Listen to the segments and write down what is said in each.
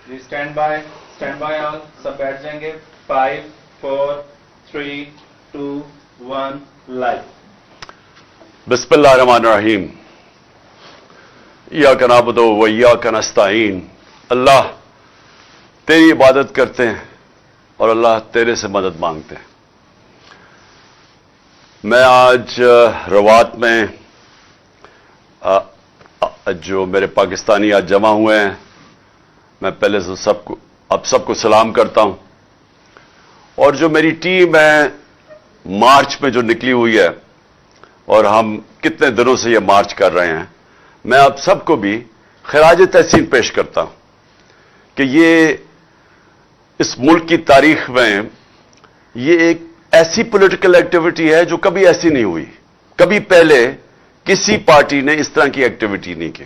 G stand by all, سب بیٹھ جائیں گے. 5 4 3 2 1 لائف. بسم اللہ الرحمن الرحیم. ایاک نعبد و ایاک نستعین. اللہ تیری عبادت کرتے ہیں اور اللہ تیرے سے مدد مانگتے ہیں. میں آج روات میں جو میرے پاکستانی آج جمع ہوئے ہیں، میں پہلے سے سب کو سلام کرتا ہوں. اور جو میری ٹیم ہے مارچ میں جو نکلی ہوئی ہے اور ہم کتنے دنوں سے یہ مارچ کر رہے ہیں، میں آپ سب کو بھی خراج تحسین پیش کرتا ہوں کہ یہ اس ملک کی تاریخ میں یہ ایک ایسی پولیٹیکل ایکٹیویٹی ہے جو کبھی ایسی نہیں ہوئی. کبھی پہلے کسی پارٹی نے اس طرح کی ایکٹیویٹی نہیں کی.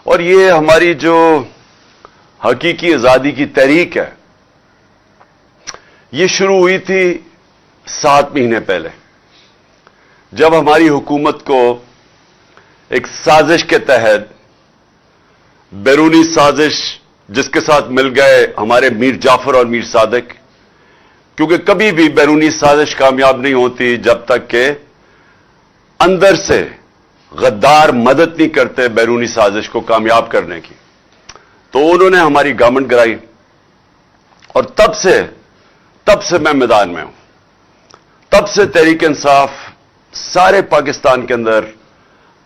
اور یہ ہماری جو حقیقی آزادی کی تحریک ہے، یہ شروع ہوئی تھی 7 مہینے پہلے، جب ہماری حکومت کو ایک سازش کے تحت، بیرونی سازش جس کے ساتھ مل گئے ہمارے میر جعفر اور میر صادق، کیونکہ کبھی بھی بیرونی سازش کامیاب نہیں ہوتی جب تک کہ اندر سے غدار مدد نہیں کرتے بیرونی سازش کو کامیاب کرنے کی. تو انہوں نے ہماری گورنمنٹ گرائی اور تب سے میں میدان میں ہوں. تب سے تحریک انصاف سارے پاکستان کے اندر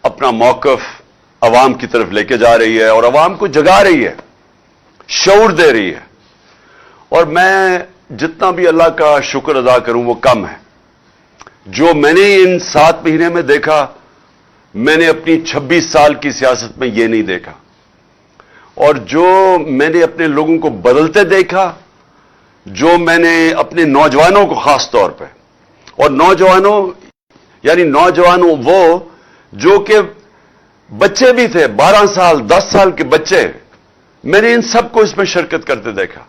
اپنا موقف عوام کی طرف لے کے جا رہی ہے اور عوام کو جگا رہی ہے، شعور دے رہی ہے. اور میں جتنا بھی اللہ کا شکر ادا کروں وہ کم ہے. جو میں نے ان 7 مہینے میں دیکھا، میں نے اپنی 26 سال کی سیاست میں یہ نہیں دیکھا. اور جو میں نے اپنے لوگوں کو بدلتے دیکھا، جو میں نے اپنے نوجوانوں کو خاص طور پہ، اور نوجوانوں وہ جو کہ بچے بھی تھے، 12 سال 10 سال کے بچے، میں نے ان سب کو اس میں شرکت کرتے دیکھا.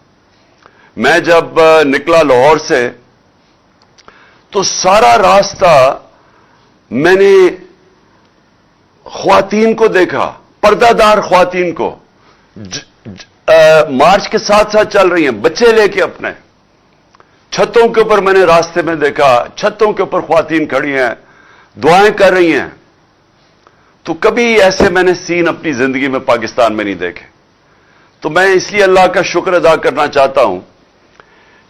میں جب نکلا لاہور سے تو سارا راستہ میں نے خواتین کو دیکھا، پردہ دار خواتین کو مارچ کے ساتھ ساتھ چل رہی ہیں، بچے لے کے اپنے. چھتوں کے اوپر میں نے راستے میں دیکھا، چھتوں کے اوپر خواتین کھڑی ہیں، دعائیں کر رہی ہیں. تو کبھی ایسے میں نے سین اپنی زندگی میں پاکستان میں نہیں دیکھے. تو میں اس لیے اللہ کا شکر ادا کرنا چاہتا ہوں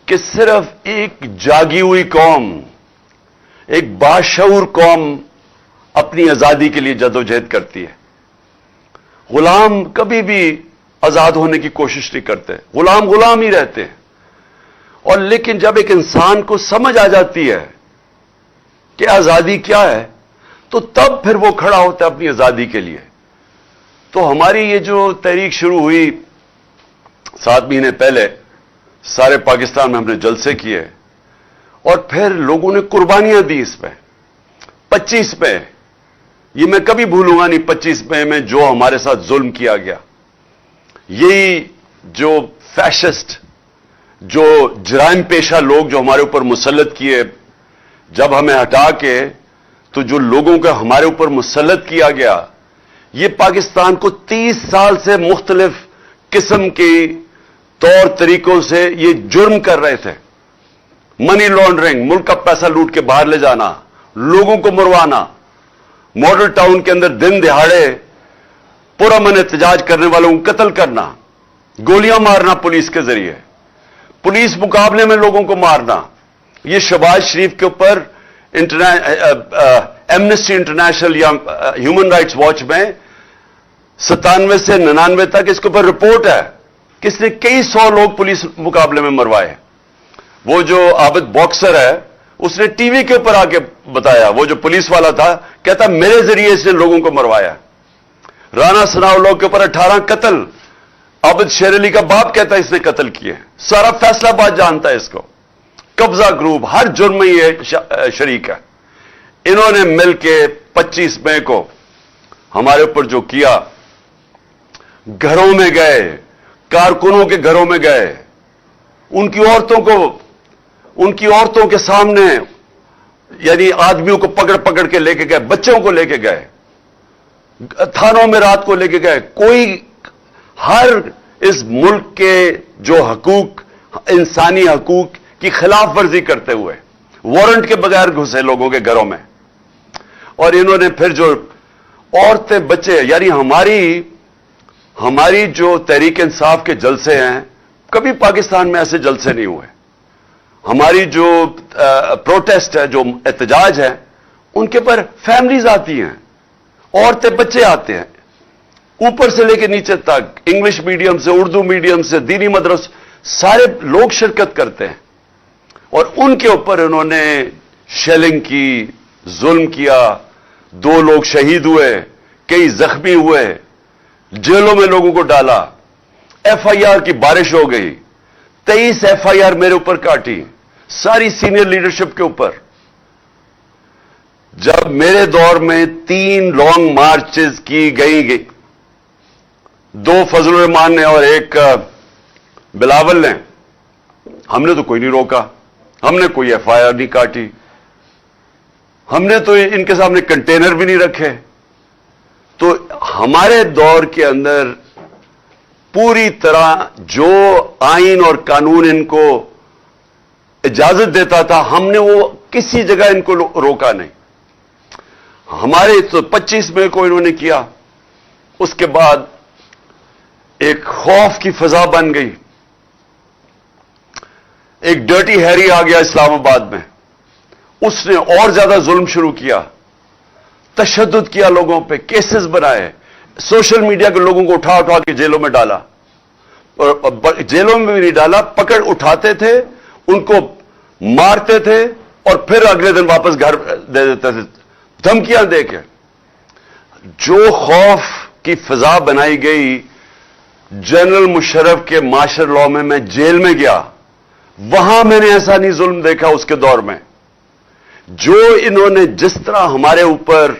کہ صرف ایک جاگی ہوئی قوم، ایک باشعور قوم اپنی آزادی کے لیے جدوجہد کرتی ہے. غلام کبھی بھی آزاد ہونے کی کوشش نہیں کرتے، غلام ہی رہتے ہیں. اور لیکن جب ایک انسان کو سمجھ آ جاتی ہے کہ آزادی کیا ہے، تو تب پھر وہ کھڑا ہوتا ہے اپنی آزادی کے لیے. تو ہماری یہ جو تحریک شروع ہوئی 7 مہینے پہلے، سارے پاکستان میں ہم نے جلسے کیے اور پھر لوگوں نے قربانیاں دی اس پہ. 25 پہ یہ میں کبھی بھولوں گا نہیں، 25 میں جو ہمارے ساتھ ظلم کیا گیا، یہی جو فیشسٹ، جو جرائم پیشہ لوگ جو ہمارے اوپر مسلط کیے، جب ہمیں ہٹا کے تو جو لوگوں کا ہمارے اوپر مسلط کیا گیا، یہ پاکستان کو 30 سال سے مختلف قسم کی طور طریقوں سے یہ جرم کر رہے تھے. منی لانڈرنگ، ملک کا پیسہ لوٹ کے باہر لے جانا، لوگوں کو مروانا، ماڈل ٹاؤن کے اندر دن دہاڑے پرامن احتجاج کرنے والوں کو قتل کرنا، گولیاں مارنا پولیس کے ذریعے، پولیس مقابلے میں لوگوں کو مارنا. یہ شہباز شریف کے اوپر ایمنسٹی انٹرنیشنل یا ہیومن رائٹس واچ میں 97 سے 99 تک اس کے اوپر رپورٹ ہے کہ اس نے کئی 100 لوگ پولیس مقابلے میں مروائے. وہ جو عابد باکسر ہے، اس نے ٹی وی کے اوپر آ کے بتایا، وہ جو پولیس والا تھا کہتا میرے ذریعے اس نے لوگوں کو مروایا. رانا ثناء اللہ کے اوپر 18 قتل، عابد شیر علی کا باپ کہتا ہے اس نے قتل کیے. سارا فیصلہ آباد جانتا ہے اس کو. قبضہ گروپ ہر جرم میں یہ شریک ہے. انہوں نے مل کے 25 مئی کو ہمارے اوپر جو کیا، گھروں میں گئے، کارکنوں کے گھروں میں گئے، ان کی عورتوں کے سامنے یعنی آدمیوں کو پکڑ کے لے کے گئے، بچوں کو لے کے گئے، تھانوں میں رات کو لے کے گئے. کوئی ہر اس ملک کے جو حقوق انسانی حقوق کی خلاف ورزی کرتے ہوئے وارنٹ کے بغیر گھسے لوگوں کے گھروں میں. اور انہوں نے پھر جو عورتیں بچے یعنی ہماری جو تحریک انصاف کے جلسے ہیں کبھی پاکستان میں ایسے جلسے نہیں ہوئے. ہماری جو پروٹیسٹ ہے جو احتجاج ہے ان کے پر فیملیز آتی ہیں, عورتیں بچے آتے ہیں, اوپر سے لے کے نیچے تک, انگلش میڈیم سے اردو میڈیم سے دینی مدرس سارے لوگ شرکت کرتے ہیں. اور ان کے اوپر انہوں نے شیلنگ کی, ظلم کیا, 2 لوگ شہید ہوئے, کئی زخمی ہوئے, جیلوں میں لوگوں کو ڈالا, ایف آئی آر کی بارش ہو گئی, 23 ایف آئی آر میرے اوپر کاٹی, ساری سینئر لیڈرشپ کے اوپر. جب میرے دور میں 3 لانگ مارچز کی گئی 2 فضل الرحمان نے اور 1 بلاول نے, ہم نے تو کوئی نہیں روکا, ہم نے کوئی ایف آئی آر نہیں کاٹی, ہم نے تو ان کے سامنے کنٹینر بھی نہیں رکھے. تو ہمارے دور کے اندر پوری طرح جو آئین اور قانون ان کو اجازت دیتا تھا ہم نے وہ کسی جگہ ان کو روکا نہیں. ہمارے تو 25 مئی کو انہوں نے کیا, اس کے بعد ایک خوف کی فضا بن گئی. ایک ڈرٹی ہیری آ گیا اسلام آباد میں, اس نے اور زیادہ ظلم شروع کیا, تشدد کیا لوگوں پہ, کیسز بنائے, سوشل میڈیا کے لوگوں کو اٹھا کے جیلوں میں ڈالا, اور جیلوں میں بھی نہیں ڈالا, پکڑ اٹھاتے تھے, ان کو مارتے تھے اور پھر اگلے دن واپس گھر دے دیتے تھے دھمکیاں دے کے. جو خوف کی فضا بنائی گئی, جنرل مشرف کے مارشل لاء میں جیل میں گیا, وہاں میں نے ایسا نہیں ظلم دیکھا اس کے دور میں. جو انہوں نے جس طرح ہمارے اوپر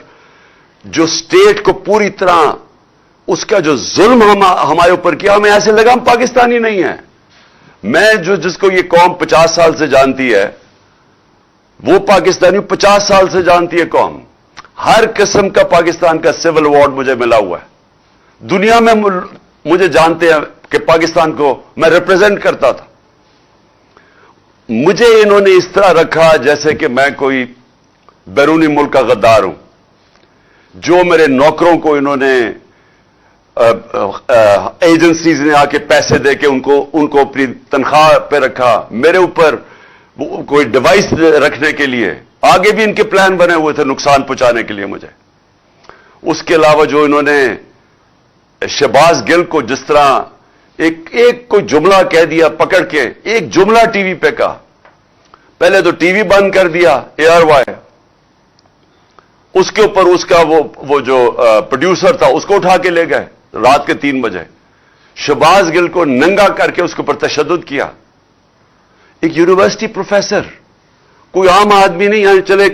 جو اسٹیٹ کو پوری طرح اس کا جو ظلم ہمارے اوپر کیا, ہمیں ایسے لگا ہم پاکستانی نہیں ہیں. میں جس کو یہ قوم 50 سال سے جانتی ہے وہ پاکستانی 50 سال سے جانتی ہے قوم. ہر قسم کا پاکستان کا سول ایوارڈ مجھے ملا ہوا ہے. دنیا میں مجھے جانتے ہیں کہ پاکستان کو میں ریپرزینٹ کرتا تھا. مجھے انہوں نے اس طرح رکھا جیسے کہ میں کوئی بیرونی ملک کا غدار ہوں. جو میرے نوکروں کو انہوں نے ایجنسیز نے آ کے پیسے دے کے ان کو اپنی تنخواہ پہ رکھا, میرے اوپر کوئی ڈیوائس رکھنے کے لیے, آگے بھی ان کے پلان بنے ہوئے تھے نقصان پہنچانے کے لیے مجھے. اس کے علاوہ جو انہوں نے شہباز گل کو جس طرح ایک کوئی جملہ کہہ دیا پکڑ کے, ایک جملہ ٹی وی پہ کہا, پہلے تو ٹی وی بند کر دیا ایئر وائی, اس کے اوپر اس کا وہ جو پروڈیوسر تھا اس کو اٹھا کے لے گئے رات کے 3 بجے. شہباز گل کو ننگا کر کے اس کے اوپر تشدد کیا. ایک یونیورسٹی پروفیسر, کوئی عام آدمی نہیں, یعنی چلے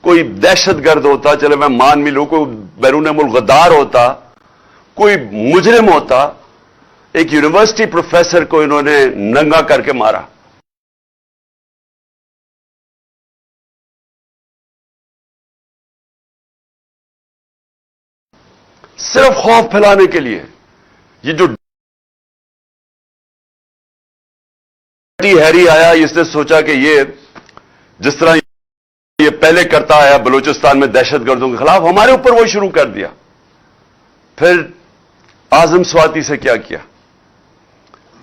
کوئی دہشت گرد ہوتا, چلے میں مان بھی لوں, کوئی بیرون ملک غدار ہوتا, کوئی مجرم ہوتا, ایک یونیورسٹی پروفیسر کو انہوں نے ننگا کر کے مارا. صرف خوف پھیلانے کے لیے. یہ جو ہیری آیا, اس نے سوچا کہ یہ جس طرح یہ پہلے کرتا آیا بلوچستان میں دہشت گردوں کے خلاف, ہمارے اوپر وہ شروع کر دیا. پھر اعظم سواتی سے کیا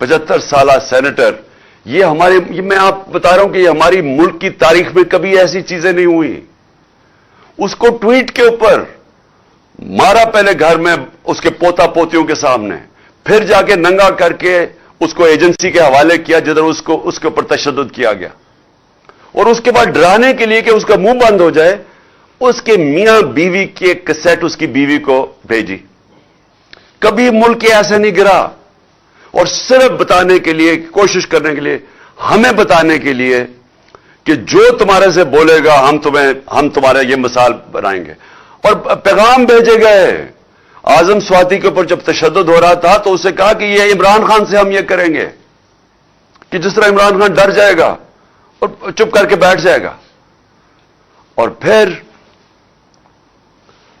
75 سالہ سینیٹر, یہ میں آپ بتا رہا ہوں کہ یہ ہماری ملک کی تاریخ میں کبھی ایسی چیزیں نہیں ہوئی. اس کو ٹویٹ کے اوپر مارا, پہلے گھر میں اس کے پوتا پوتیوں کے سامنے, پھر جا کے ننگا کر کے اس کو ایجنسی کے حوالے کیا جدھر اس کے اوپر تشدد کیا گیا. اور اس کے بعد ڈرانے کے لیے کہ اس کا منہ بند ہو جائے, اس کے میاں بیوی کی ایک کیسٹ اس کی بیوی کو بھیجی. کبھی ملک کے ایسے نہیں گرا. اور صرف بتانے کے لیے, کوشش کرنے کے لیے, ہمیں بتانے کے لیے کہ جو تمہارے سے بولے گا ہم تمہارا یہ مثال بنائیں گے. اور پیغام بھیجے گئے. اعظم سواتی کے اوپر جب تشدد ہو رہا تھا تو اسے کہا کہ یہ عمران خان سے ہم یہ کریں گے, کہ جس طرح عمران خان ڈر جائے گا اور چپ کر کے بیٹھ جائے گا. اور پھر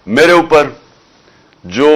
میرے اوپر جو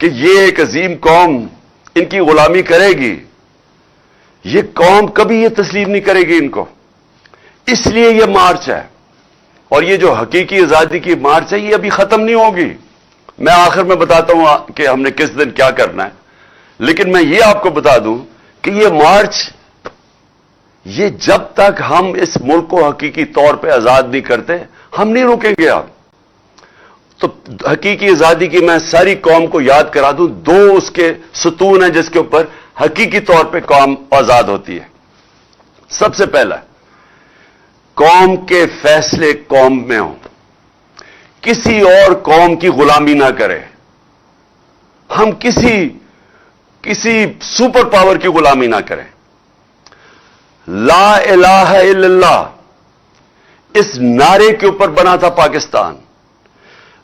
کہ یہ ایک عظیم قوم ان کی غلامی کرے گی، یہ قوم کبھی یہ تسلیم نہیں کرے گی ان کو. اس لیے یہ مارچ ہے، اور یہ جو حقیقی آزادی کی مارچ ہے یہ ابھی ختم نہیں ہوگی. میں آخر میں بتاتا ہوں کہ ہم نے کس دن کیا کرنا ہے، لیکن میں یہ آپ کو بتا دوں کہ یہ مارچ، یہ جب تک ہم اس ملک کو حقیقی طور پہ آزاد نہیں کرتے ہم نہیں رکیں گے. آپ تو حقیقی آزادی کی میں ساری قوم کو یاد کرا دوں، دو اس کے ستون ہیں جس کے اوپر حقیقی طور پہ قوم آزاد ہوتی ہے. سب سے پہلا، قوم کے فیصلے قوم میں ہوں، کسی اور قوم کی غلامی نہ کرے. ہم کسی سپر پاور کی غلامی نہ کریں. لا الہ الا اللہ اس نعرے کے اوپر بنا تھا پاکستان.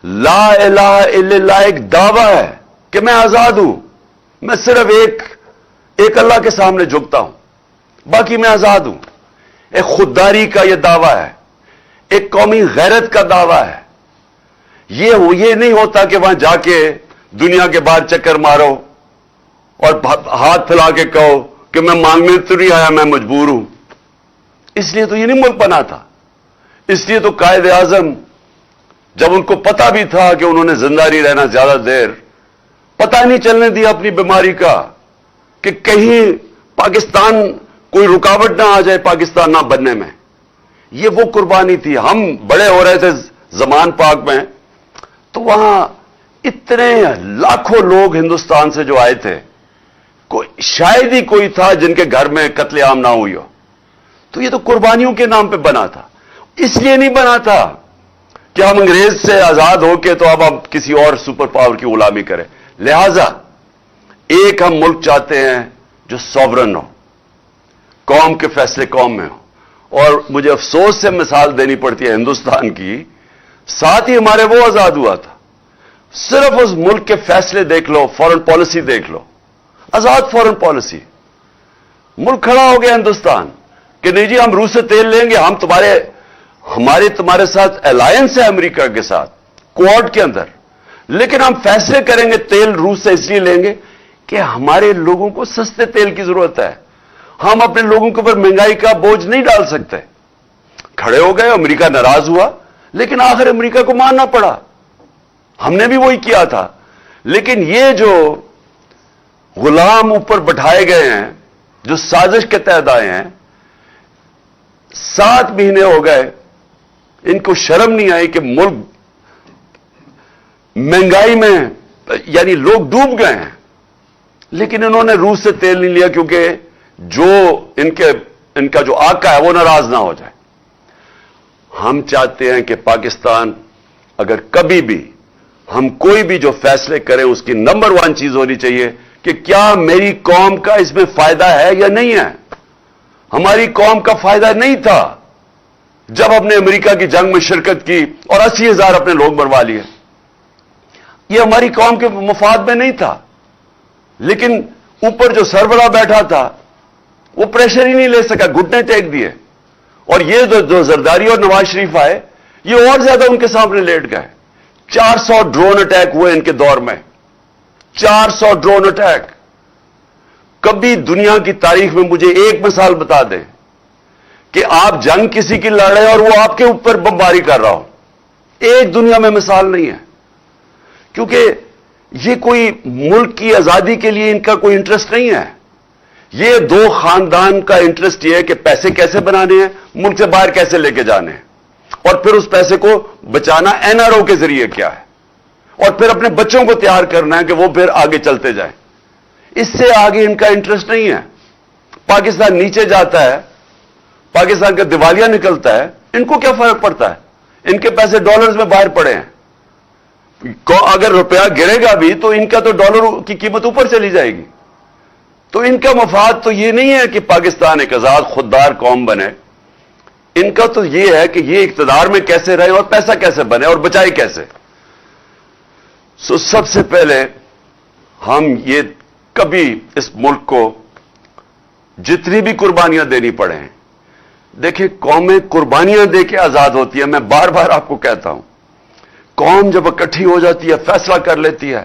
لا الہ الا اللہ ایک دعویٰ ہے کہ میں آزاد ہوں، میں صرف ایک اللہ کے سامنے جھکتا ہوں، باقی میں آزاد ہوں. ایک خودداری کا یہ دعویٰ ہے، ایک قومی غیرت کا دعویٰ ہے. یہ نہیں ہوتا کہ وہاں جا کے دنیا کے باہر چکر مارو اور ہاتھ پھیلا کے کہو کہ میں مانگنے تو نہیں آیا، میں مجبور ہوں. اس لیے تو یہ نہیں ملک بنا تھا. اس لیے تو قائد اعظم جب ان کو پتا بھی تھا کہ انہوں نے زندہ نہیں رہنا زیادہ دیر، پتہ نہیں چلنے دیا اپنی بیماری کا کہ کہیں پاکستان کوئی رکاوٹ نہ آ جائے پاکستان نہ بننے میں. یہ وہ قربانی تھی. ہم بڑے ہو رہے تھے زمان پاک میں، تو وہاں اتنے لاکھوں لوگ ہندوستان سے جو آئے تھے، شاید ہی کوئی تھا جن کے گھر میں قتل عام نہ ہوئی ہو. تو یہ تو قربانیوں کے نام پہ بنا تھا. اس لیے نہیں بنا تھا کہ ہم انگریز سے آزاد ہو کے تو اب کسی اور سپر پاور کی غلامی کریں. لہذا ایک ہم ملک چاہتے ہیں جو سوورن ہو، قوم کے فیصلے قوم میں ہو. اور مجھے افسوس سے مثال دینی پڑتی ہے ہندوستان کی، ساتھ ہی ہمارے وہ آزاد ہوا تھا. صرف اس ملک کے فیصلے دیکھ لو، فورن پالیسی دیکھ لو، آزاد فورن پالیسی. ملک کھڑا ہو گیا ہندوستان کہ نہیں جی ہم روس سے تیل لیں گے، ہمارے تمہارے ساتھ الائنس ہے امریکہ کے ساتھ کوڈ کے اندر، لیکن ہم فیصلے کریں گے تیل روس سے اس لیے لیں گے کہ ہمارے لوگوں کو سستے تیل کی ضرورت ہے. ہم اپنے لوگوں کے اوپر مہنگائی کا بوجھ نہیں ڈال سکتے. کھڑے ہو گئے، امریکہ ناراض ہوا، لیکن آخر امریکہ کو ماننا پڑا. ہم نے بھی وہی کیا تھا. لیکن یہ جو غلام اوپر بٹھائے گئے ہیں، جو سازش کے تحت آئے ہیں، 7 مہینے ہو گئے، ان کو شرم نہیں آئی کہ ملک مہنگائی میں یعنی لوگ ڈوب گئے ہیں، لیکن انہوں نے روس سے تیل نہیں لیا کیونکہ جو ان کا جو آقا ہے وہ ناراض نہ ہو جائے. ہم چاہتے ہیں کہ پاکستان اگر کبھی بھی ہم کوئی بھی جو فیصلے کریں اس کی نمبر 1 چیز ہونی چاہیے کہ کیا میری قوم کا اس میں فائدہ ہے یا نہیں ہے. ہماری قوم کا فائدہ نہیں تھا جب ہم نے امریکہ کی جنگ میں شرکت کی اور 80,000 اپنے لوگ مروا لیے. یہ ہماری قوم کے مفاد میں نہیں تھا. لیکن اوپر جو سربراہ بیٹھا تھا وہ پریشر ہی نہیں لے سکا، گھٹنے ٹیک دیے. اور یہ جو زرداری اور نواز شریف آئے، یہ اور زیادہ ان کے سامنے لیٹ گئے. 400 ڈرون اٹیک ہوئے ان کے دور میں، 400 ڈرون اٹیک. کبھی دنیا کی تاریخ میں مجھے ایک مثال بتا دیں کہ آپ جنگ کسی کی لڑ رہے ہیں اور وہ آپ کے اوپر بمباری کر رہا ہو. ایک دنیا میں مثال نہیں ہے. کیونکہ یہ کوئی ملک کی آزادی کے لیے ان کا کوئی انٹرسٹ نہیں ہے. یہ 2 خاندان کا انٹرسٹ یہ ہے کہ پیسے کیسے بنانے ہیں، ملک سے باہر کیسے لے کے جانے ہیں، اور پھر اس پیسے کو بچانا NRO کے ذریعے کیا ہے، اور پھر اپنے بچوں کو تیار کرنا ہے کہ وہ پھر آگے چلتے جائیں. اس سے آگے ان کا انٹرسٹ نہیں ہے. پاکستان نیچے جاتا ہے، پاکستان کا دیوالیہ نکلتا ہے، ان کو کیا فرق پڑتا ہے؟ ان کے پیسے ڈالرز میں باہر پڑے ہیں. اگر روپیہ گرے گا بھی تو ان کا تو ڈالر کی قیمت اوپر چلی جائے گی. تو ان کا مفاد تو یہ نہیں ہے کہ پاکستان ایک آزاد خوددار قوم بنے. ان کا تو یہ ہے کہ یہ اقتدار میں کیسے رہے اور پیسہ کیسے بنے اور بچائے کیسے. سب سے پہلے ہم یہ کبھی اس ملک کو جتنی بھی قربانیاں دینی پڑے ہیں، دیکھیں قومیں قربانیاں دے کے آزاد ہوتی ہیں. میں بار بار آپ کو کہتا ہوں، قوم جب اکٹھی ہو جاتی ہے، فیصلہ کر لیتی ہے،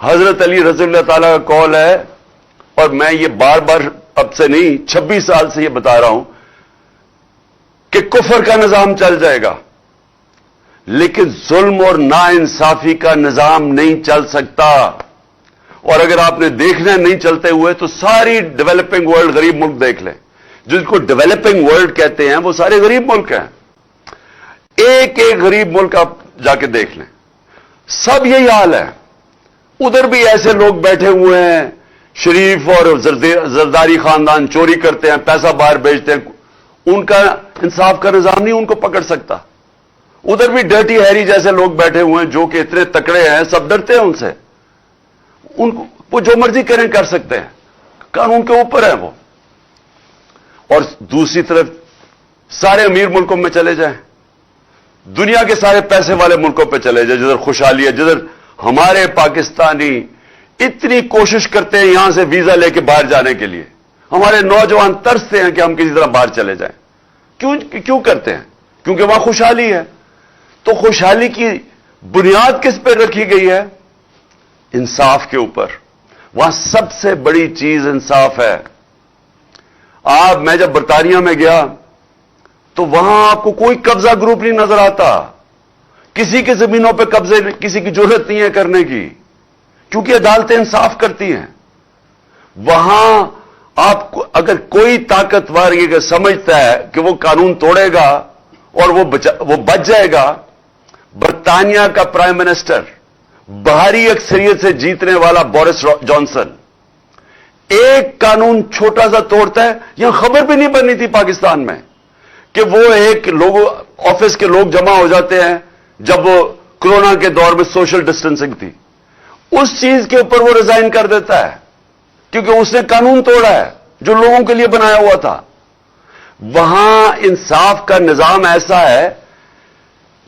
حضرت علی رضی اللہ تعالیٰ کا قول ہے، اور میں یہ بار بار اب سے نہیں 26 سال سے یہ بتا رہا ہوں کہ کفر کا نظام چل جائے گا، لیکن ظلم اور ناانصافی کا نظام نہیں چل سکتا۔ اور اگر آپ نے دیکھنا نہیں چلتے ہوئے تو ساری ڈیولپنگ ورلڈ غریب ملک دیکھ لیں، جن کو ڈیولپنگ ورلڈ کہتے ہیں وہ سارے غریب ملک ہیں۔ ایک ایک غریب ملک آپ جا کے دیکھ لیں، سب یہی حال ہے۔ ادھر بھی ایسے لوگ بیٹھے ہوئے ہیں، شریف اور زرداری خاندان چوری کرتے ہیں، پیسہ باہر بیچتے ہیں، ان کا انصاف کا نظام نہیں ان کو پکڑ سکتا۔ ادھر بھی ڈرٹی ہیری جیسے لوگ بیٹھے ہوئے ہیں جو کہ اتنے تکڑے ہیں، سب ڈرتے ہیں ان سے، ان کو وہ جو مرضی کریں کر سکتے ہیں، قانون کے اوپر ہے وہ۔ اور دوسری طرف سارے امیر ملکوں میں چلے جائیں، دنیا کے سارے پیسے والے ملکوں پہ چلے جائیں، جدھر خوشحالی ہے، جدھر ہمارے پاکستانی اتنی کوشش کرتے ہیں یہاں سے ویزا لے کے باہر جانے کے لیے، ہمارے نوجوان ترستے ہیں کہ ہم کسی طرح باہر چلے جائیں۔ کیوں کرتے ہیں؟ کیونکہ وہاں خوشحالی ہے۔ تو خوشحالی کی بنیاد کس پہ رکھی گئی ہے؟ انصاف کے اوپر۔ وہاں سب سے بڑی چیز انصاف ہے۔ میں جب برطانیہ میں گیا تو وہاں آپ کو کوئی قبضہ گروپ نہیں نظر آتا، کسی کی زمینوں پہ قبضے کسی کی ضرورت نہیں ہے کرنے کی، کیونکہ عدالتیں انصاف کرتی ہیں۔ وہاں آپ کو اگر کوئی طاقتور یہ سمجھتا ہے کہ وہ قانون توڑے گا اور وہ بچ جائے گا، برطانیہ کا پرائم منسٹر بھاری اکثریت سے جیتنے والا بورس جانسن ایک قانون چھوٹا سا توڑتا ہے، یہاں خبر بھی نہیں بنی تھی پاکستان میں کہ وہ ایک آفس کے لوگ جمع ہو جاتے ہیں جب وہ کورونا کے دور میں سوشل ڈسٹینسنگ تھی، اس چیز کے اوپر وہ ریزائن کر دیتا ہے کیونکہ اس نے قانون توڑا ہے جو لوگوں کے لیے بنایا ہوا تھا۔ وہاں انصاف کا نظام ایسا ہے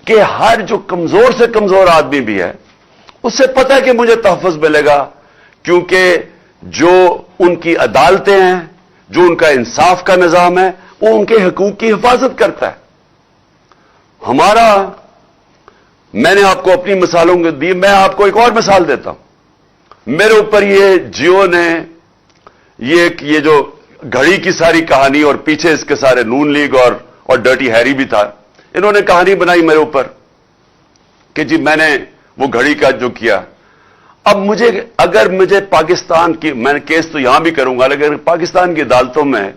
کہ ہر جو کمزور سے کمزور آدمی بھی ہے اس سے پتہ ہے کہ مجھے تحفظ ملے گا، کیونکہ جو ان کی عدالتیں ہیں، جو ان کا انصاف کا نظام ہے، وہ ان کے حقوق کی حفاظت کرتا ہے۔ میں نے آپ کو اپنی مثالوں کو دی، میں آپ کو ایک اور مثال دیتا ہوں۔ میرے اوپر یہ جیو نے یہ جو گھڑی کی ساری کہانی اور پیچھے اس کے سارے نون لیگ اور ڈرٹی ہیری بھی تھا، انہوں نے کہانی بنائی میرے اوپر کہ جی میں نے وہ گھڑی کا جو کیا۔ اب اگر مجھے پاکستان کی، میں کیس تو یہاں بھی کروں گا، لیکن پاکستان کی عدالتوں میں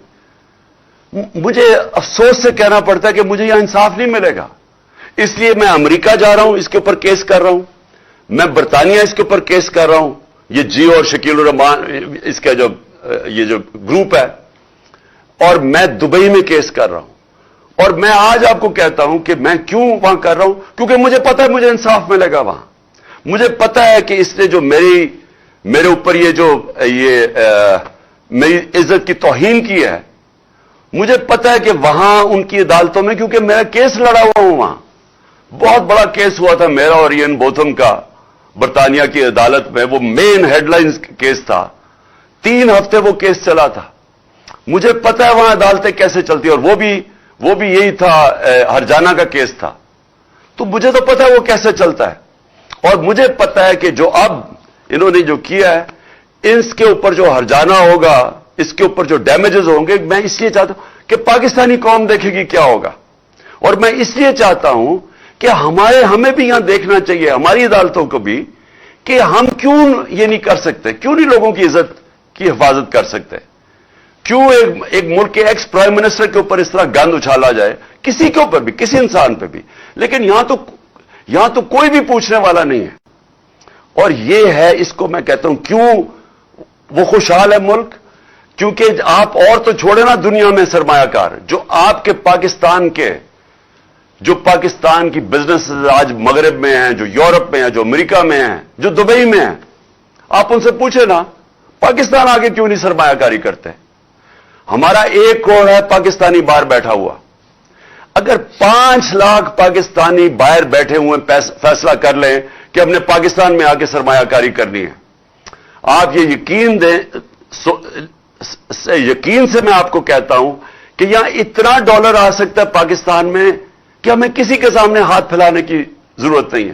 مجھے افسوس سے کہنا پڑتا ہے کہ مجھے یہاں انصاف نہیں ملے گا، اس لیے میں امریکہ جا رہا ہوں، اس کے اوپر کیس کر رہا ہوں، میں برطانیہ اس کے اوپر کیس کر رہا ہوں، یہ جیو اور شکیل الرحمان اس کا یہ جو گروپ ہے، اور میں دبئی میں کیس کر رہا ہوں۔ اور میں آج آپ کو کہتا ہوں کہ میں کیوں وہاں کر رہا ہوں، کیونکہ مجھے پتا ہے مجھے انصاف ملے گا وہاں۔ مجھے پتا ہے کہ اس نے جو میرے اوپر میری عزت کی توہین کی ہے، مجھے پتا ہے کہ وہاں ان کی عدالتوں میں، کیونکہ میرا کیس لڑا ہوا ہوں وہاں، بہت بڑا کیس ہوا تھا میرا اور ایئن بوتھم کا برطانیہ کی عدالت میں، وہ مین ہیڈ لائنز کیس تھا، 3 ہفتے وہ کیس چلا تھا۔ مجھے پتا ہے وہاں عدالتیں کیسے چلتی، اور وہ بھی یہی تھا، ہرجانہ کا کیس تھا، تو مجھے تو پتا ہے وہ کیسے چلتا ہے۔ اور مجھے پتا ہے کہ جو اب انہوں نے جو کیا ہے، اس کے اوپر جو ہرجانہ ہوگا، اس کے اوپر جو ڈیمیجز ہوں گے، میں اس لیے چاہتا ہوں کہ پاکستانی قوم دیکھے گی کیا ہوگا، اور میں اس لیے چاہتا ہوں کہ ہمیں بھی یہاں دیکھنا چاہیے، ہماری عدالتوں کو بھی، کہ ہم کیوں یہ نہیں کر سکتے، کیوں نہیں لوگوں کی عزت کی حفاظت کر سکتے، کیوں ایک ملک کے ایکس پرائم منسٹر کے اوپر اس طرح گند اچھالا جائے، کسی کے اوپر بھی، کسی انسان پہ بھی، لیکن یہاں تو کوئی بھی پوچھنے والا نہیں ہے۔ اور یہ ہے، اس کو میں کہتا ہوں کیوں وہ خوشحال ہے ملک، کیونکہ آپ اور تو چھوڑے نا دنیا میں سرمایہ کار، جو آپ کے جو پاکستان کی بزنس آج مغرب میں ہیں، جو یورپ میں ہیں، جو امریکہ میں ہیں، جو دبئی میں ہیں، آپ ان سے پوچھیں نا پاکستان آگے کیوں نہیں سرمایہ کاری کرتے۔ ہمارا 1 کروڑ ہے پاکستانی باہر بیٹھا ہوا، اگر 5 لاکھ پاکستانی باہر بیٹھے ہوئے فیصلہ کر لیں کہ ہم نے پاکستان میں آ کے سرمایہ کاری کرنی ہے، آپ یہ یقین سے میں آپ کو کہتا ہوں کہ یہاں اتنا ڈالر آ سکتا ہے پاکستان میں کہ ہمیں کسی کے سامنے ہاتھ پھیلانے کی ضرورت نہیں ہے۔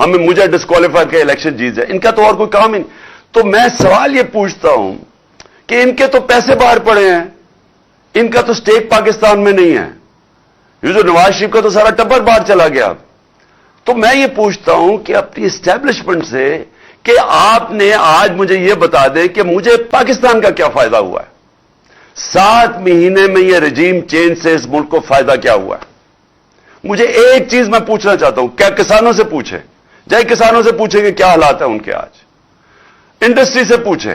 مجھے ڈسکوالیفائی کر الیکشن جیت جائے. ان کا تو اور کوئی کام ہی نہیں. تو میں سوال یہ پوچھتا ہوں کہ ان کے تو پیسے باہر پڑے ہیں, ان کا تو سٹیک پاکستان میں نہیں ہے. یہ جو نواز شریف کا تو سارا ٹبر باہر چلا گیا. تو میں یہ پوچھتا ہوں کہ اپنی اسٹیبلشمنٹ سے کہ آپ نے آج مجھے یہ بتا دیں کہ مجھے پاکستان کا کیا فائدہ ہوا ہے. 7 مہینے میں یہ رجیم چینج سے اس ملک کو فائدہ کیا ہوا ہے. مجھے ایک چیز میں پوچھنا چاہتا ہوں, کیا کسانوں سے پوچھیں, جائے کسانوں سے پوچھیں کہ کیا حالات ہیں ان کے آج, انڈسٹری سے پوچھیں,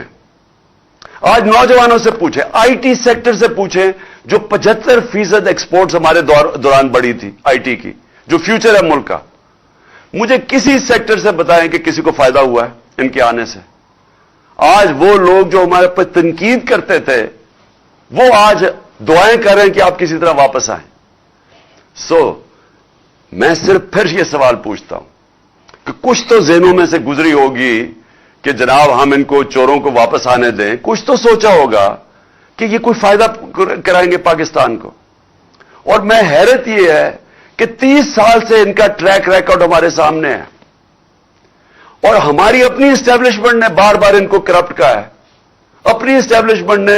آج نوجوانوں سے پوچھیں, آئی ٹی سیکٹر سے پوچھیں جو 75% ایکسپورٹس ہمارے دوران بڑھی تھی آئی ٹی کی, جو فیوچر ہے ملک کا. مجھے کسی سیکٹر سے بتائیں کہ کسی کو فائدہ ہوا ہے ان کے آنے سے. آج وہ لوگ جو ہمارے پر تنقید کرتے تھے وہ آج دعائیں کر رہے ہیں کہ آپ کسی طرح واپس آئیں. میں صرف پھر یہ سوال پوچھتا ہوں کہ کچھ تو ذہنوں میں سے گزری ہوگی کہ جناب ہم ان کو چوروں کو واپس آنے دیں. کچھ تو سوچا ہوگا کہ یہ کوئی فائدہ کرائیں گے پاکستان کو. اور میں حیرت یہ ہے کہ 30 سال سے ان کا ٹریک ریکارڈ ہمارے سامنے ہے, اور ہماری اپنی اسٹیبلشمنٹ نے بار بار ان کو کرپٹ کہا ہے. اپنی اسٹیبلشمنٹ نے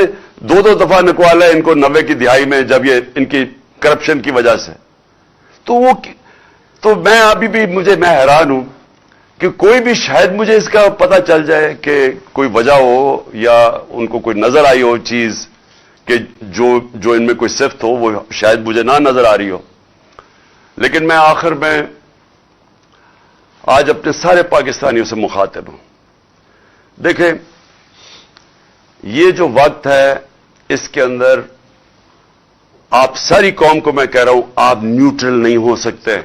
2 دفعہ نکوالا ہے ان کو 90 کی دہائی میں, جب یہ ان کی کرپشن کی وجہ سے. تو میں ابھی بھی میں حیران ہوں کہ کوئی بھی شاید مجھے اس کا پتہ چل جائے کہ کوئی وجہ ہو یا ان کو کوئی نظر آئی ہو چیز کہ جو ان میں کوئی صفت ہو وہ شاید مجھے نہ نظر آ رہی ہو. لیکن میں آخر میں آج اپنے سارے پاکستانیوں سے مخاطب ہوں. دیکھیں, یہ جو وقت ہے اس کے اندر آپ ساری قوم کو میں کہہ رہا ہوں, آپ نیوٹرل نہیں ہو سکتے.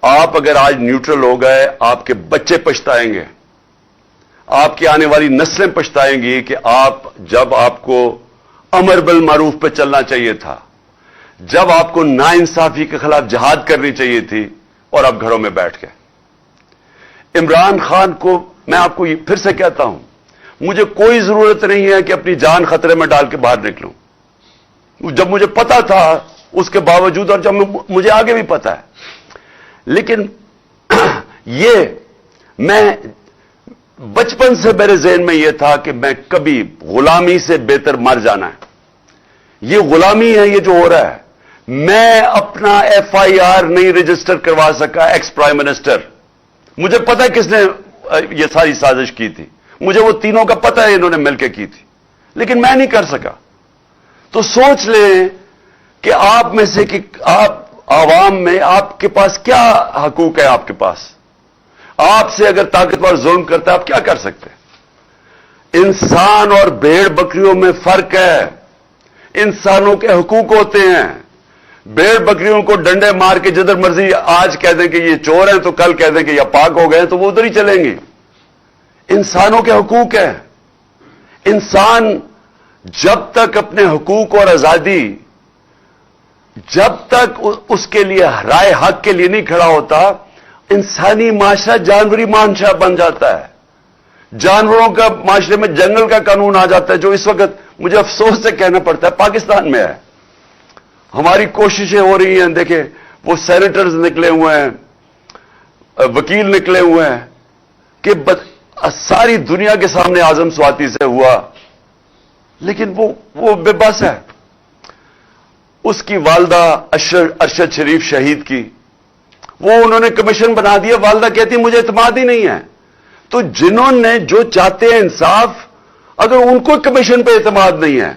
آپ اگر آج نیوٹرل ہو گئے, آپ کے بچے پچھتائیں گے, آپ کی آنے والی نسلیں پچھتائیں گی کہ جب آپ کو امر بالمعروف پہ چلنا چاہیے تھا, جب آپ کو ناانصافی کے خلاف جہاد کرنی چاہیے تھی, اور آپ گھروں میں بیٹھ گئے. عمران خان کو میں آپ کو پھر سے کہتا ہوں, مجھے کوئی ضرورت نہیں ہے کہ اپنی جان خطرے میں ڈال کے باہر نکلوں. جب مجھے پتا تھا اس کے باوجود, اور جب مجھے آگے بھی پتا ہے, لیکن یہ میں بچپن سے میرے ذہن میں یہ تھا کہ میں کبھی غلامی سے بہتر مر جانا ہے. یہ غلامی ہے یہ جو ہو رہا ہے. میں اپنا FIR نہیں رجسٹر کروا سکا ایکس پرائم منسٹر. مجھے پتا کس نے یہ ساری سازش کی تھی, مجھے وہ تینوں کا پتا ہے انہوں نے مل کے کی تھی, لیکن میں نہیں کر سکا. تو سوچ لیں کہ آپ میں سے کہ آپ عوام میں آپ کے پاس کیا حقوق ہے. آپ کے پاس, آپ سے اگر طاقتور ظلم کرتا ہے آپ کیا کر سکتے ہیں. انسان اور بھیڑ بکریوں میں فرق ہے. انسانوں کے حقوق ہوتے ہیں. بھیڑ بکریوں کو ڈنڈے مار کے جدھر مرضی آج کہہ دیں کہ یہ چور ہیں تو کل کہہ دیں کہ یہ پاک ہو گئے ہیں تو وہ ادھر ہی چلیں گے. انسانوں کے حقوق ہیں. انسان جب تک اپنے حقوق اور آزادی, جب تک اس کے لیے رائے حق کے لیے نہیں کھڑا ہوتا, انسانی معاشرہ جانوری معاشرہ بن جاتا ہے. جانوروں کا معاشرے میں جنگل کا قانون آ جاتا ہے, جو اس وقت مجھے افسوس سے کہنا پڑتا ہے پاکستان میں ہے. ہماری کوششیں ہو رہی ہیں, دیکھیں وہ سینیٹرز نکلے ہوئے ہیں, وکیل نکلے ہوئے ہیں کہ ساری دنیا کے سامنے اعظم سواتی سے ہوا, لیکن وہ بے بس ہے. اس کی والدہ ارشد شریف شہید کی, وہ انہوں نے کمیشن بنا دیا. والدہ کہتی مجھے اعتماد ہی نہیں ہے. تو جنہوں نے جو چاہتے ہیں انصاف, اگر ان کو کمیشن پہ اعتماد نہیں ہے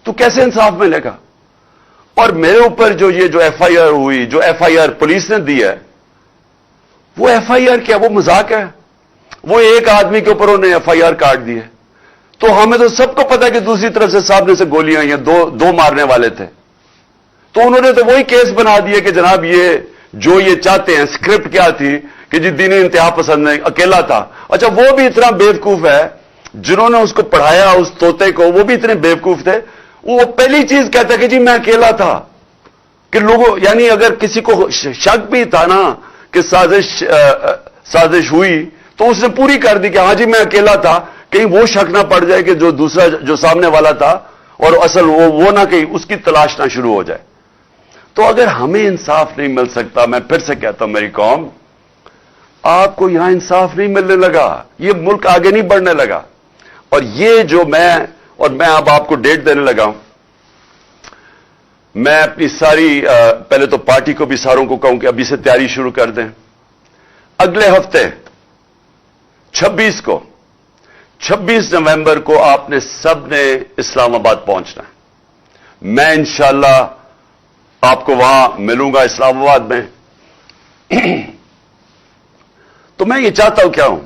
تو کیسے انصاف ملے گا. اور میرے اوپر جو FIR ہوئی, جو FIR پولیس نے دی ہے, وہ FIR کیا, وہ مذاق ہے. وہ ایک آدمی کے اوپر انہوں نے FIR کاٹ دی ہے. تو ہمیں تو سب کو پتا کہ دوسری طرف سے سامنے سے گولیاں آئی ہیں, دو مارنے والے تھے. تو انہوں نے تو وہی کیس بنا دیے کہ جناب یہ چاہتے ہیں. اسکرپٹ کیا تھی کہ جی دینی انتہا پسند نہیں, اکیلا تھا. اچھا وہ بھی اتنا بیوقوف ہے, جنہوں نے اس کو پڑھایا اس طوطے کو, وہ بھی اتنے بیوقوف تھے. وہ پہلی چیز کہتا ہے کہ جی میں اکیلا تھا. کہ لوگوں, یعنی اگر کسی کو شک بھی تھا نا کہ سازش ہوئی تو اس نے پوری کر دی کہ ہاں جی میں اکیلا تھا, کہیں وہ شک نہ پڑ جائے کہ جو دوسرا جو سامنے والا تھا اور اصل وہ نہ کہیں اس کی تلاش نہ شروع ہو جائے. تو اگر ہمیں انصاف نہیں مل سکتا، میں پھر سے کہتا ہوں میری قوم، آپ کو یہاں انصاف نہیں ملنے لگا، یہ ملک آگے نہیں بڑھنے لگا. اور یہ جو میں اب آپ کو ڈیٹ دینے لگا ہوں، میں اپنی ساری پہلے تو پارٹی کو بھی ساروں کو کہوں کہ ابھی سے تیاری شروع کر دیں. اگلے ہفتے 26 نومبر کو آپ نے سب نے اسلام آباد پہنچنا ہے. میں انشاءاللہ آپ کو وہاں ملوں گا اسلام آباد میں. تو میں یہ چاہتا ہوں، کیا ہوں،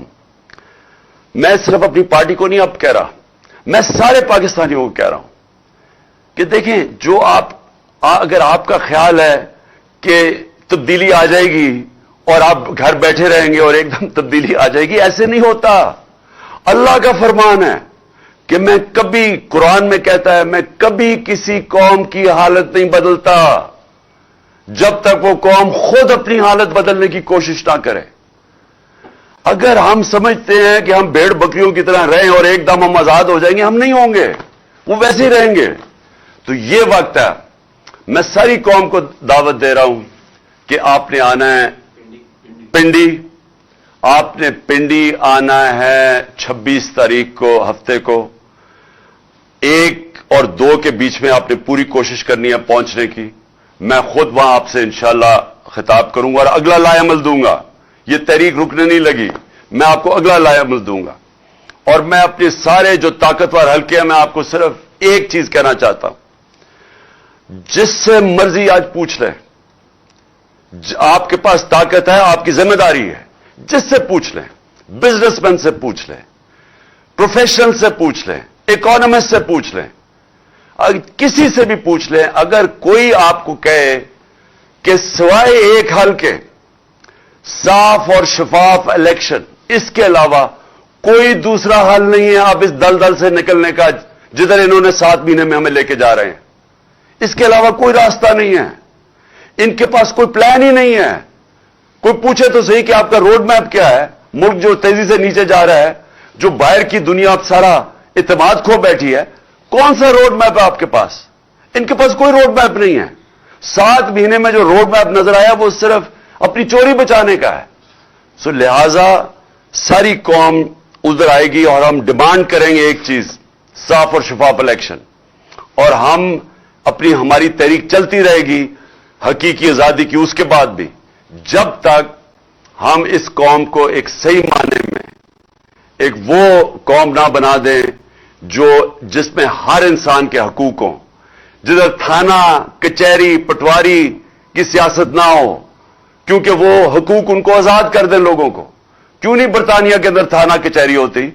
میں صرف اپنی پارٹی کو نہیں اب کہہ رہا، میں سارے پاکستانیوں کو کہہ رہا ہوں کہ دیکھیں، جو اگر آپ کا خیال ہے کہ تبدیلی آ جائے گی اور آپ گھر بیٹھے رہیں گے اور ایک دم تبدیلی آ جائے گی، ایسے نہیں ہوتا. اللہ کا فرمان ہے کہ میں کبھی، قرآن میں کہتا ہے، میں کبھی کسی قوم کی حالت نہیں بدلتا جب تک وہ قوم خود اپنی حالت بدلنے کی کوشش نہ کرے. اگر ہم سمجھتے ہیں کہ ہم بھیڑ بکریوں کی طرح رہیں اور ایک دم ہم آزاد ہو جائیں گے، ہم نہیں ہوں گے، وہ ویسے ہی رہیں گے. تو یہ وقت ہے، میں ساری قوم کو دعوت دے رہا ہوں کہ آپ نے آنا ہے پنڈی. آپ نے پنڈی آنا ہے 26 تاریخ کو، ہفتے کو. 1 اور 2 کے بیچ میں آپ نے پوری کوشش کرنی ہے پہنچنے کی. میں خود وہاں آپ سے انشاءاللہ خطاب کروں گا اور اگلا لائے عمل دوں گا. یہ تحریک رکنے نہیں لگی، میں آپ کو اگلا لائے عمل دوں گا. اور میں اپنے سارے جو طاقتور حلقے ہیں، میں آپ کو صرف ایک چیز کہنا چاہتا ہوں، جس سے مرضی آج پوچھ لیں، آپ کے پاس طاقت ہے، آپ کی ذمہ داری ہے، جس سے پوچھ لیں، بزنس مین سے پوچھ لیں، پروفیشنل سے پوچھ لیں، اکانومسٹ سے پوچھ لیں، کسی سے بھی پوچھ لیں. اگر کوئی آپ کو کہے کہ سوائے ایک حل کے، صاف اور شفاف الیکشن، اس کے علاوہ کوئی دوسرا حل نہیں ہے آپ اس دلدل سے نکلنے کا جدھر انہوں نے 7 مہینے میں ہمیں لے کے جا رہے ہیں، اس کے علاوہ کوئی راستہ نہیں ہے. ان کے پاس کوئی پلان ہی نہیں ہے. کوئی پوچھے تو صحیح کہ آپ کا روڈ میپ کیا ہے؟ ملک جو تیزی سے نیچے جا رہا ہے، جو باہر کی دنیا اب سارا اعتماد کھو بیٹھی ہے، کون سا روڈ میپ ہے آپ کے پاس؟ ان کے پاس کوئی روڈ میپ نہیں ہے. 7 مہینے میں جو روڈ میپ نظر آیا وہ صرف اپنی چوری بچانے کا ہے. سو لہذا ساری قوم ادھر آئے گی اور ہم ڈیمانڈ کریں گے ایک چیز، صاف اور شفاف الیکشن. اور ہماری تحریک چلتی رہے گی حقیقی آزادی کی اس کے بعد بھی، جب تک ہم اس قوم کو ایک صحیح معنی میں ایک وہ قوم نہ بنا دیں جس میں ہر انسان کے حقوق ہوں، جدھر تھانہ، کچہری، پٹواری کی سیاست نہ ہو، کیونکہ وہ حقوق ان کو آزاد کر دیں لوگوں کو. کیوں نہیں برطانیہ کے اندر تھانہ کچہری ہوتی؟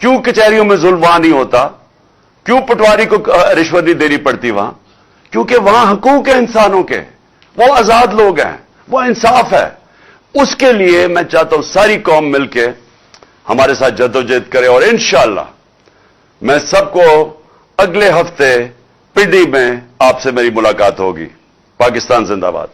کیوں کچہریوں میں ظلم وہاں نہیں ہوتا؟ کیوں پٹواری کو رشوت نہیں دینی پڑتی وہاں؟ کیونکہ وہاں حقوق ہیں انسانوں کے، وہ آزاد لوگ ہیں، وہ انصاف ہے. اس کے لیے میں چاہتا ہوں ساری قوم مل کے ہمارے ساتھ جدوجہد کرے. اور انشاءاللہ میں سب کو اگلے ہفتے پنڈی میں آپ سے میری ملاقات ہوگی. پاکستان زندہ باد.